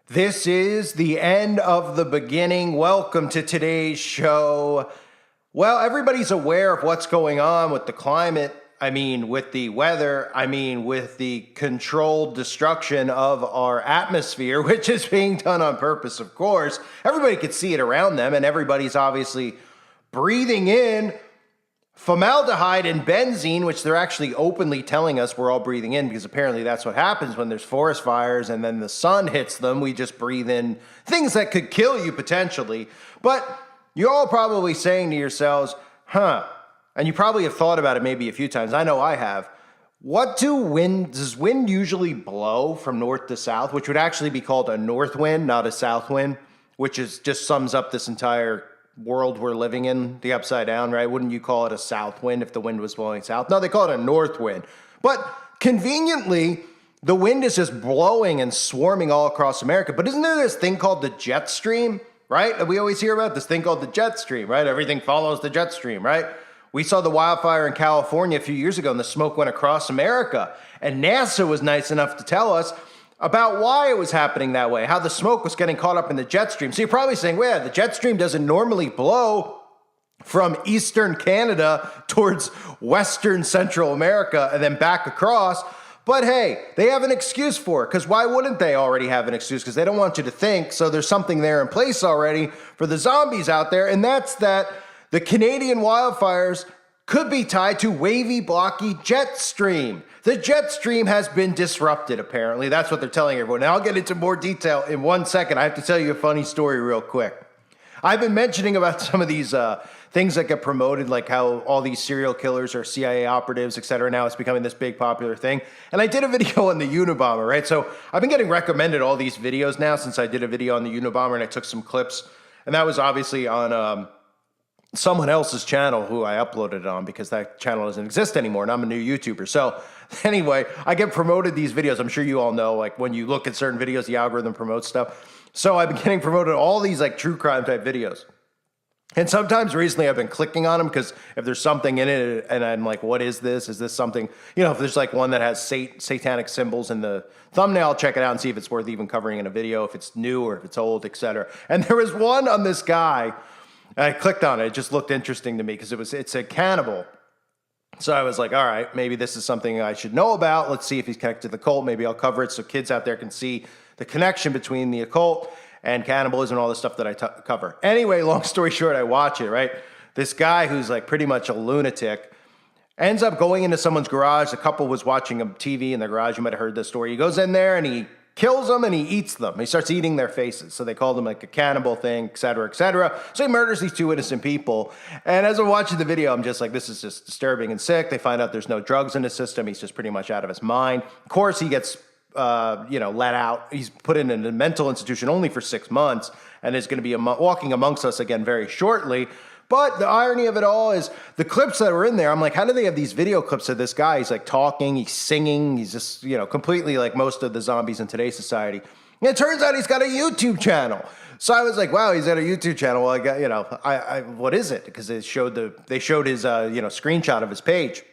This is the end of the beginning. Welcome to today's show. Well, everybody's aware of what's going on with the climate. With the weather. With the controlled destruction of our atmosphere, which is being done on purpose, of course. Everybody could see it around them, and everybody's obviously breathing in formaldehyde and benzene, which they're actually openly telling us we're all breathing in, because apparently that's what happens when there's forest fires and then the sun hits them. We just breathe in things that could kill you potentially. But you're all probably saying to yourselves, and you probably have thought about it maybe a few times. I know I have. Does wind usually blow from north to south, which would actually be called a north wind, not a south wind, which is just sums up this entire world we're living in, the upside down, right? Wouldn't you call it a south wind if the wind was blowing south? No, they call it a north wind. But conveniently, the wind is just blowing and swarming all across America. But isn't there this thing called the jet stream, right? That we always hear about, this thing called the jet stream, right? Everything follows the jet stream, right? We saw the wildfire in California a few years ago and the smoke went across America. And NASA was nice enough to tell us about why it was happening that way, how the smoke was getting caught up in the jet stream. So you're probably saying, well, the jet stream doesn't normally blow from eastern Canada towards western Central America and then back across. But hey, they have an excuse for it, because why wouldn't they already have an excuse? Because they don't want you to think, so there's something there in place already for the zombies out there, and that's that the Canadian wildfires could be tied to wavy, blocky jet stream. The jet stream has been disrupted, apparently. That's what they're telling everyone. Now, I'll get into more detail in 1 second. I have to tell you a funny story real quick. I've been mentioning about some of these things that get promoted, like how all these serial killers are CIA operatives, et cetera. Now it's becoming this big popular thing. And I did a video on the Unabomber, right? So I've been getting recommended all these videos now since I did a video on the Unabomber and I took some clips. And that was obviously on someone else's channel who I uploaded it on, because that channel doesn't exist anymore and I'm a new YouTuber. So anyway, I get promoted these videos. I'm sure you all know, like when you look at certain videos, the algorithm promotes stuff. So I've been getting promoted all these like true crime type videos. And sometimes recently I've been clicking on them because if there's something in it and I'm like, what is this? Is this something, if there's like one that has satanic symbols in the thumbnail, I'll check it out and see if it's worth even covering in a video, if it's new or if it's old, etc. And there was one on this guy. I clicked on it. It just looked interesting to me because it's a cannibal. So I was like, all right, maybe this is something I should know about. Let's see if he's connected to the cult. Maybe I'll cover it so kids out there can see the connection between the occult and cannibalism and all the stuff that I cover. Anyway, long story short, I watch it, right? This guy who's like pretty much a lunatic ends up going into someone's garage. The couple was watching a TV in the garage. You might have heard this story. He goes in there and he kills them and he eats them. He starts eating their faces. So they called him like a cannibal thing, et cetera, et cetera. So he murders these two innocent people. And as I'm watching the video, I'm just like, this is just disturbing and sick. They find out there's no drugs in his system. He's just pretty much out of his mind. Of course, he gets, let out. He's put in a mental institution only for 6 months and is going to be walking amongst us again very shortly. But the irony of it all is the clips that were in there, I'm like, how do they have these video clips of this guy? He's like talking, he's singing, he's just, completely like most of the zombies in today's society. And it turns out he's got a YouTube channel. So I was like, wow, he's got a YouTube channel. Well, I got, what is it? Because they showed his, screenshot of his page.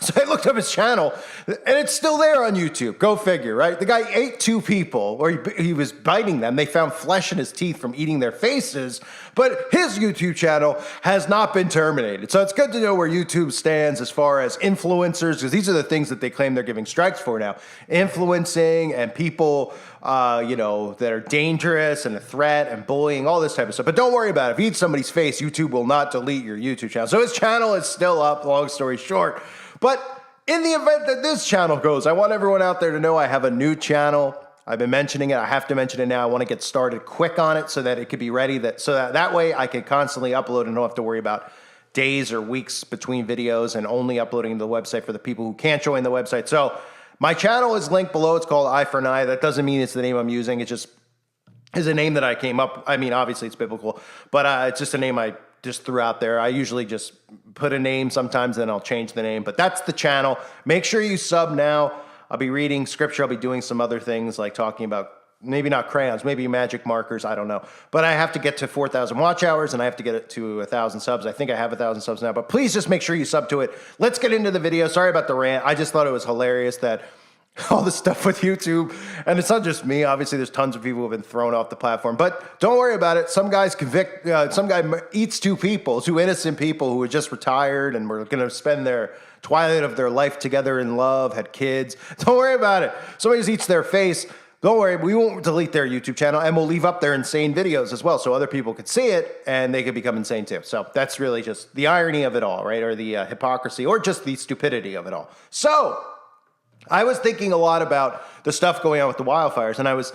So I looked up his channel, and it's still there on YouTube. Go figure, right? The guy ate two people, or he was biting them. They found flesh in his teeth from eating their faces, but his YouTube channel has not been terminated. So it's good to know where YouTube stands as far as influencers, because these are the things that they claim they're giving strikes for now. Influencing and people, that are dangerous and a threat and bullying, all this type of stuff. But don't worry about it. If you eat somebody's face, YouTube will not delete your YouTube channel. So his channel is still up, long story short. But in the event that this channel goes, I want everyone out there to know I have a new channel. I've been mentioning it. I have to mention it now. I want to get started quick on it so that it could be ready, so that way I can constantly upload and don't have to worry about days or weeks between videos and only uploading to the website for the people who can't join the website. So my channel is linked below. It's called Eye for an Eye. That doesn't mean it's the name I'm using. It just is a name that I came up. Obviously it's biblical, but it's just a name I just threw out there. I usually just put a name sometimes, then I'll change the name. But that's the channel. Make sure you sub now. I'll be reading scripture. I'll be doing some other things like talking about maybe not crayons, maybe magic markers. I don't know. But I have to get to 4,000 watch hours and I have to get it to 1,000 subs. I think I have 1,000 subs now. But please just make sure you sub to it. Let's get into the video. Sorry about the rant. I just thought it was hilarious that all the stuff with YouTube. And it's not just me. Obviously, there's tons of people who have been thrown off the platform. But don't worry about it. Some guy eats two people, two innocent people who were just retired and were going to spend their twilight of their life together in love, had kids. Don't worry about it. Somebody just eats their face. Don't worry, we won't delete their YouTube channel, and we'll leave up their insane videos as well so other people could see it and they could become insane too. So that's really just the irony of it all, right? Or the hypocrisy, or just the stupidity of it all. So I was thinking a lot about the stuff going on with the wildfires, and I was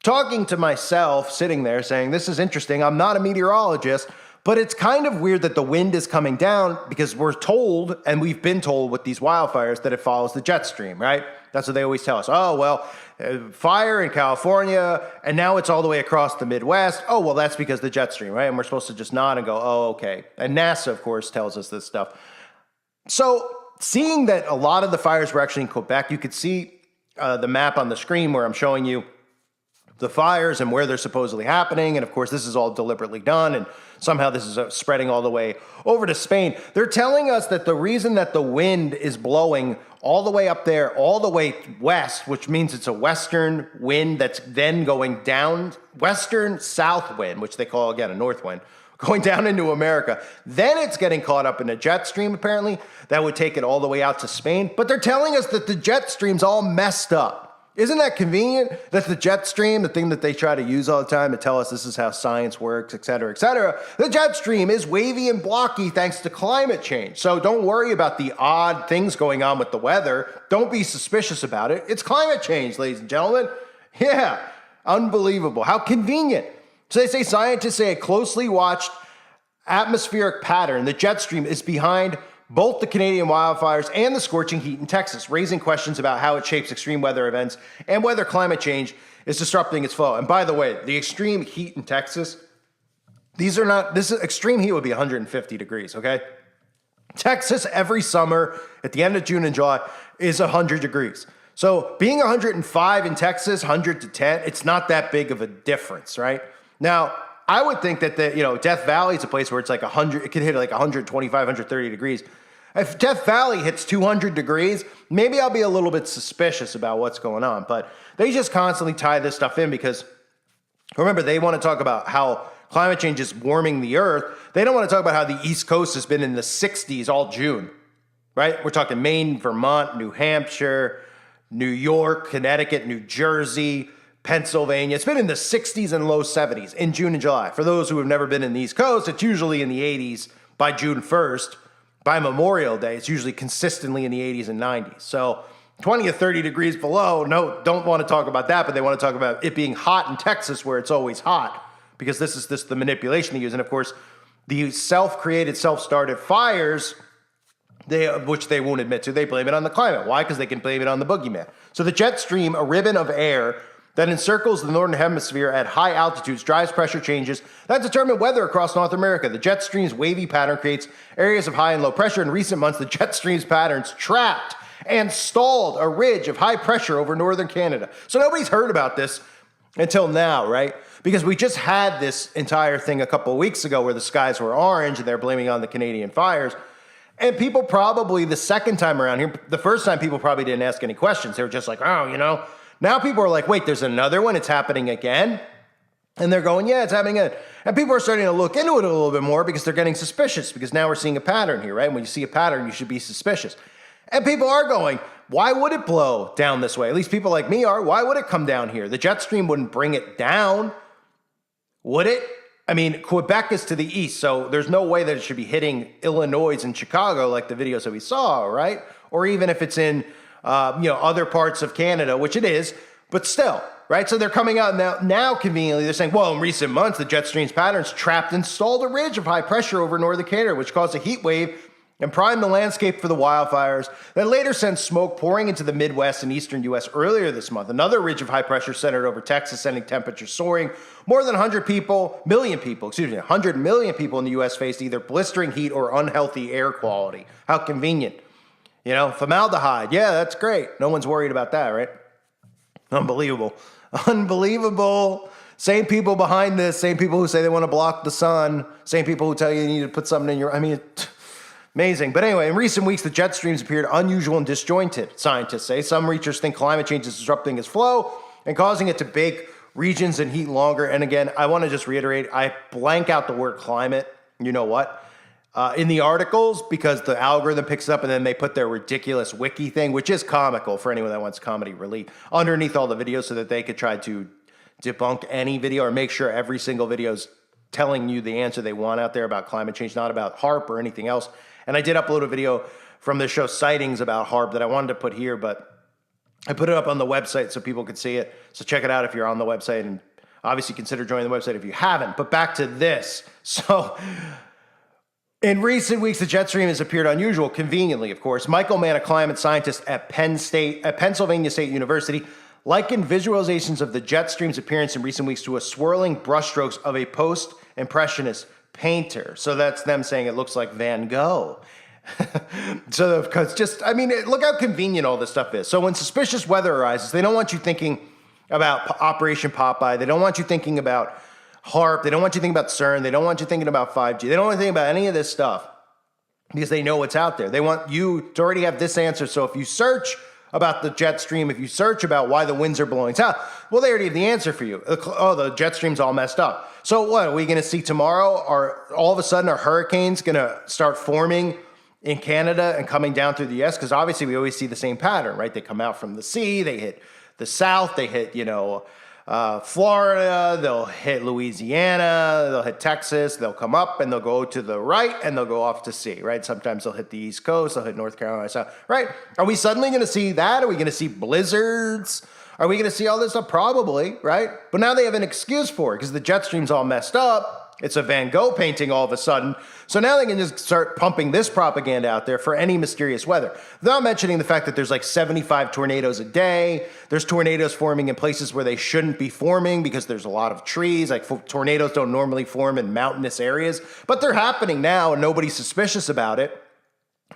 talking to myself, sitting there saying, this is interesting. I'm not a meteorologist, but it's kind of weird that the wind is coming down because we're told, and we've been told with these wildfires, that it follows the jet stream, right? That's what they always tell us. Oh, well, fire in California, and now it's all the way across the Midwest. Oh, well, that's because the jet stream, right? And we're supposed to just nod and go, oh, okay. And NASA, of course, tells us this stuff. So seeing that a lot of the fires were actually in Quebec, you could see the map on the screen where I'm showing you the fires and where they're supposedly happening. And of course, this is all deliberately done. And somehow this is spreading all the way over to Spain. They're telling us that the reason that the wind is blowing all the way up there, all the way west, which means it's a western wind that's then going down, western south wind, which they call, again, a north wind, going down into America. Then it's getting caught up in a jet stream, apparently. That would take it all the way out to Spain. But they're telling us that the jet stream's all messed up. Isn't that convenient that the jet stream, the thing that they try to use all the time to tell us this is how science works, et cetera, the jet stream is wavy and blocky thanks to climate change. So don't worry about the odd things going on with the weather. Don't be suspicious about it. It's climate change, ladies and gentlemen. Yeah, unbelievable. How convenient. So they say scientists say a closely watched atmospheric pattern, the jet stream, is behind both the Canadian wildfires and the scorching heat in Texas, raising questions about how it shapes extreme weather events and whether climate change is disrupting its flow. And by the way, the extreme heat in Texas, this is extreme heat would be 150 degrees, okay? Texas every summer at the end of June and July is 100 degrees. So being 105 in Texas, 100 to 10, it's not that big of a difference, right? Now, I would think that Death Valley is a place where it's like 100, it could hit like 125, 130 degrees. If Death Valley hits 200 degrees, maybe I'll be a little bit suspicious about what's going on. But they just constantly tie this stuff in because, remember, they want to talk about how climate change is warming the earth. They don't want to talk about how the East Coast has been in the 60s all June, right? We're talking Maine, Vermont, New Hampshire, New York, Connecticut, New Jersey, Pennsylvania. It's been in the 60s and low 70s in June and July. For those who have never been in the East Coast, it's usually in the 80s by June 1st. By Memorial Day, it's usually consistently in the 80s and 90s. So 20 to 30 degrees below, no, don't want to talk about that, but they want to talk about it being hot in Texas where it's always hot because this is the manipulation they use. And of course, the self-created, self-started fires, which they won't admit to, they blame it on the climate. Why? Because they can blame it on the boogeyman. So the jet stream, a ribbon of air that encircles the northern hemisphere at high altitudes, drives pressure changes that determine weather across North America. The jet stream's wavy pattern creates areas of high and low pressure. In recent months, the jet stream's patterns trapped and stalled a ridge of high pressure over northern Canada. So nobody's heard about this until now, right? Because we just had this entire thing a couple of weeks ago where the skies were orange and they're blaming on the Canadian fires. And people probably, the second time around here, the first time people probably didn't ask any questions. They were just like, oh, Now people are like, wait, there's another one? It's happening again? And they're going, yeah, it's happening again. And people are starting to look into it a little bit more because they're getting suspicious because now we're seeing a pattern here, right? And when you see a pattern, you should be suspicious. And people are going, why would it blow down this way? At least people like me are. Why would it come down here? The jet stream wouldn't bring it down, would it? I mean, Quebec is to the east, so there's no way that it should be hitting Illinois and Chicago like the videos that we saw, right? Or even if it's in other parts of Canada, which it is, but still, right? So they're coming out now conveniently, they're saying, well, in recent months, the jet stream's patterns trapped and stalled a ridge of high pressure over northern Canada, which caused a heat wave and primed the landscape for the wildfires that later sent smoke pouring into the Midwest and eastern U.S. earlier this month. Another ridge of high pressure centered over Texas, sending temperatures soaring. More than 100 million people in the U.S. faced either blistering heat or unhealthy air quality. How convenient. Formaldehyde. Yeah, that's great. No one's worried about that, right? Unbelievable. Same people behind this, same people who say they want to block the sun, same people who tell you need to put something in your, Amazing. But anyway, in recent weeks, the jet streams appeared unusual and disjointed, scientists say. Some researchers think climate change is disrupting its flow and causing it to bake regions and heat longer. And again, I want to just reiterate, I blank out the word climate, you know what, in the articles because the algorithm picks it up and then they put their ridiculous wiki thing, which is comical for anyone that wants comedy relief, underneath all the videos so that they could try to debunk any video or make sure every single video is telling you the answer they want out there about climate change, not about HAARP or anything else. And I did upload a video from the show Sightings about HAARP that I wanted to put here, but I put it up on the website so people could see it. So check it out if you're on the website, and obviously consider joining the website if you haven't. But back to this. So in recent weeks, the jet stream has appeared unusual, conveniently, of course. Michael Mann, a climate scientist at Pennsylvania State University, likened visualizations of the jet stream's appearance in recent weeks to a swirling brushstrokes of a post-impressionist painter. So that's them saying it looks like Van Gogh. So, because just, I mean, look how convenient all this stuff is. So when suspicious weather arises, they don't want you thinking about Operation Popeye. They don't want you thinking about HAARP. They don't want you thinking about CERN. They don't want you thinking about 5G. They don't want you thinking about any of this stuff because they know what's out there. They want you to already have this answer. So if you search about the jet stream, if you search about why the winds are blowing south, well, they already have the answer for you. Oh, the jet stream's all messed up. So what are we going to see tomorrow? All of a sudden, are hurricanes going to start forming in Canada and coming down through the US? Because obviously we always see the same pattern, right? They come out from the sea, they hit the south, they hit, Florida, they'll hit Louisiana, they'll hit Texas, they'll come up and they'll go to the right and they'll go off to sea, right? Sometimes they'll hit the East Coast, they'll hit North Carolina, South, right? Are we suddenly going to see that? Are we going to see blizzards? Are we going to see all this stuff? Probably, right? But now they have an excuse for it because the jet stream's all messed up. It's a Van Gogh painting all of a sudden. So now they can just start pumping this propaganda out there for any mysterious weather. They're not mentioning the fact that there's like 75 tornadoes a day. There's tornadoes forming in places where they shouldn't be forming because there's a lot of trees. Like tornadoes don't normally form in mountainous areas, but they're happening now and nobody's suspicious about it,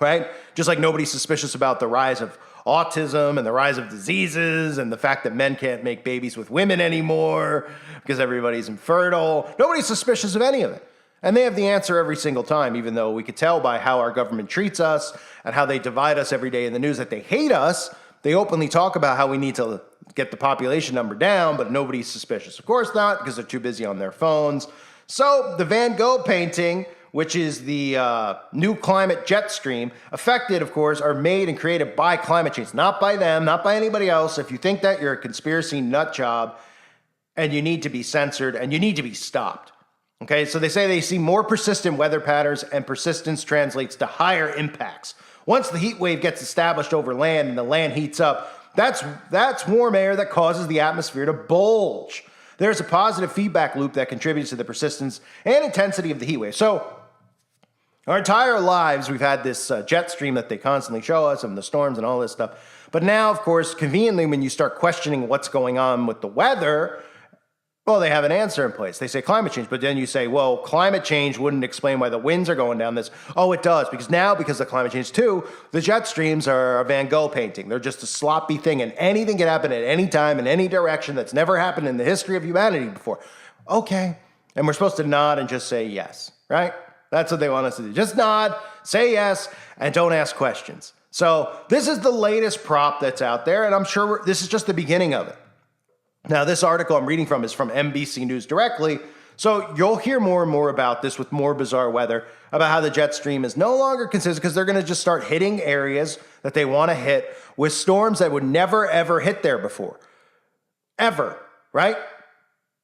right? Just like nobody's suspicious about the rise of autism and the rise of diseases and the fact that men can't make babies with women anymore because everybody's infertile. Nobody's suspicious of any of it. And they have the answer every single time, even though we could tell by how our government treats us and how they divide us every day in the news that they hate us. They openly talk about how we need to get the population number down, but nobody's suspicious. Of course not, because they're too busy on their phones. So the Van Gogh painting, which is the new climate jet stream, affected, of course, are made and created by climate change, not by them, not by anybody else. If you think that, you're a conspiracy nut job, and you need to be censored, and you need to be stopped. Okay, so they say they see more persistent weather patterns, and persistence translates to higher impacts. Once the heat wave gets established over land and the land heats up, that's warm air that causes the atmosphere to bulge. There's a positive feedback loop that contributes to the persistence and intensity of the heat wave. So our entire lives, we've had this jet stream that they constantly show us and the storms and all this stuff. But now, of course, conveniently, when you start questioning what's going on with the weather, well, they have an answer in place. They say climate change, but then you say, well, climate change wouldn't explain why the winds are going down this. Oh, it does, because now, because of climate change too, the jet streams are a Van Gogh painting. They're just a sloppy thing, and anything can happen at any time in any direction that's never happened in the history of humanity before. Okay, and we're supposed to nod and just say yes, right? That's what they want us to do. Just nod, say yes, and don't ask questions. So this is the latest prop that's out there, and I'm sure this is just the beginning of it. Now, this article I'm reading from is from NBC News directly, so you'll hear more and more about this with more bizarre weather, about how the jet stream is no longer consistent because they're going to just start hitting areas that they want to hit with storms that would never, ever hit there before. Ever, right?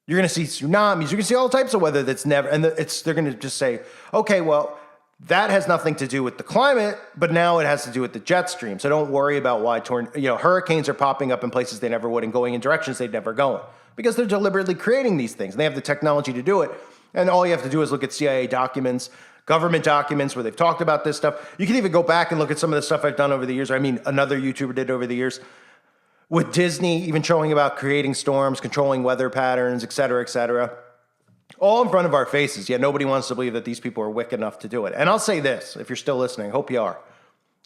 You're going to see tsunamis. You're going to see all types of weather that's never, and they're going to just say, okay, well, that has nothing to do with the climate, but now it has to do with the jet stream. So don't worry about why hurricanes are popping up in places they never would and going in directions they'd never go in because they're deliberately creating these things. And they have the technology to do it. And all you have to do is look at CIA documents, government documents where they've talked about this stuff. You can even go back and look at some of the stuff I've done over the years. I mean, another YouTuber did over the years with Disney, even showing about creating storms, controlling weather patterns, et cetera, et cetera. All in front of our faces, yet nobody wants to believe that these people are wicked enough to do it. And I'll say this, if you're still listening, I hope you are.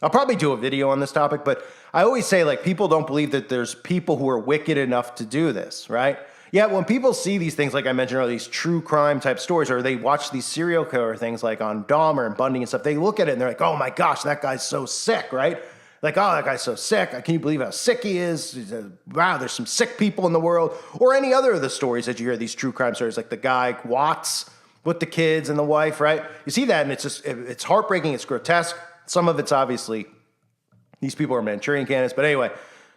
I'll probably do a video on this topic, but I always say, like, people don't believe that there's people who are wicked enough to do this, right? Yeah, when people see these things, like I mentioned earlier, these true crime type stories, or they watch these serial killer things like on Dahmer and Bundy and stuff, they look at it and they're like, oh my gosh, that guy's so sick, right? Like, oh, that guy's so sick. Can you believe how sick he is? Wow, there's some sick people in the world. Or any other of the stories that you hear, these true crime stories, like the guy Watts with the kids and the wife, right? You see that and it's heartbreaking, it's grotesque. Some of it's obviously, these people are Manchurian candidates, but anyway,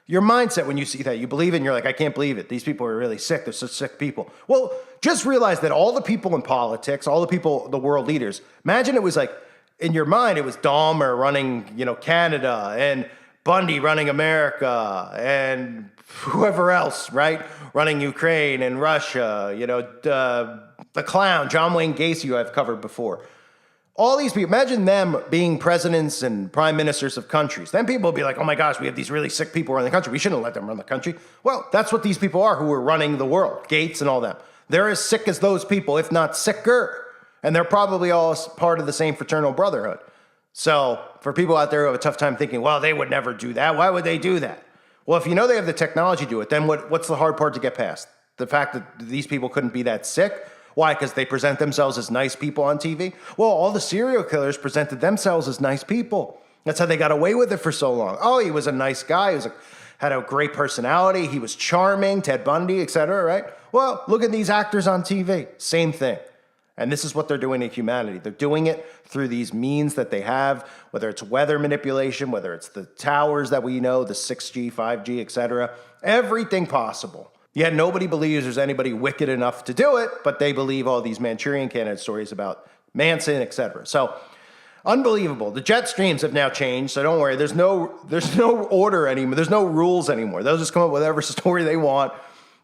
your mindset when you see that, you believe it and you're like, I can't believe it. These people are really sick. They're such sick people. Well, just realize that all the people in politics, all the people, the world leaders, imagine it was like, in your mind, it was Dahmer running, Canada and Bundy running America and whoever else, right? Running Ukraine and Russia, the clown, John Wayne Gacy, who I've covered before. All these people, imagine them being presidents and prime ministers of countries. Then people will be like, oh my gosh, we have these really sick people running the country. We shouldn't let them run the country. Well, that's what these people are who are running the world, Gates and all them. They're as sick as those people, if not sicker. And they're probably all part of the same fraternal brotherhood. So for people out there who have a tough time thinking, well, they would never do that. Why would they do that? Well, if you know they have the technology to do it, then what's the hard part to get past? The fact that these people couldn't be that sick? Why? Because they present themselves as nice people on TV? Well, all the serial killers presented themselves as nice people. That's how they got away with it for so long. Oh, he was a nice guy. Had a great personality. He was charming, Ted Bundy, etc., right? Well, look at these actors on TV. Same thing. And this is what they're doing to humanity. They're doing it through these means that they have, whether it's weather manipulation, whether it's the towers that we know, the 6G, 5G, etc., everything possible. Yet nobody believes there's anybody wicked enough to do it, but they believe all these Manchurian candidate stories about Manson, etc. So unbelievable. The jet streams have now changed, so don't worry. There's no order anymore. There's no rules anymore. They'll just come up with whatever story they want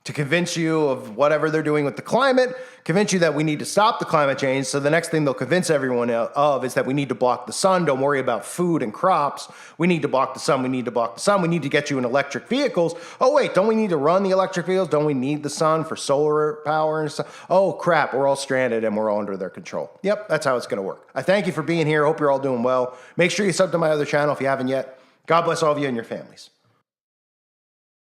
to convince you of whatever they're doing with the climate, convince you that we need to stop the climate change. So the next thing they'll convince everyone of is that we need to block the sun. Don't worry about food and crops. We need to block the sun. We need to block the sun. We need to get you in electric vehicles. Oh, wait, don't we need to run the electric vehicles? Don't we need the sun for solar power and stuff? Oh, crap, we're all stranded and we're all under their control. Yep, that's how it's going to work. I thank you for being here. Hope you're all doing well. Make sure you sub to my other channel if you haven't yet. God bless all of you and your families.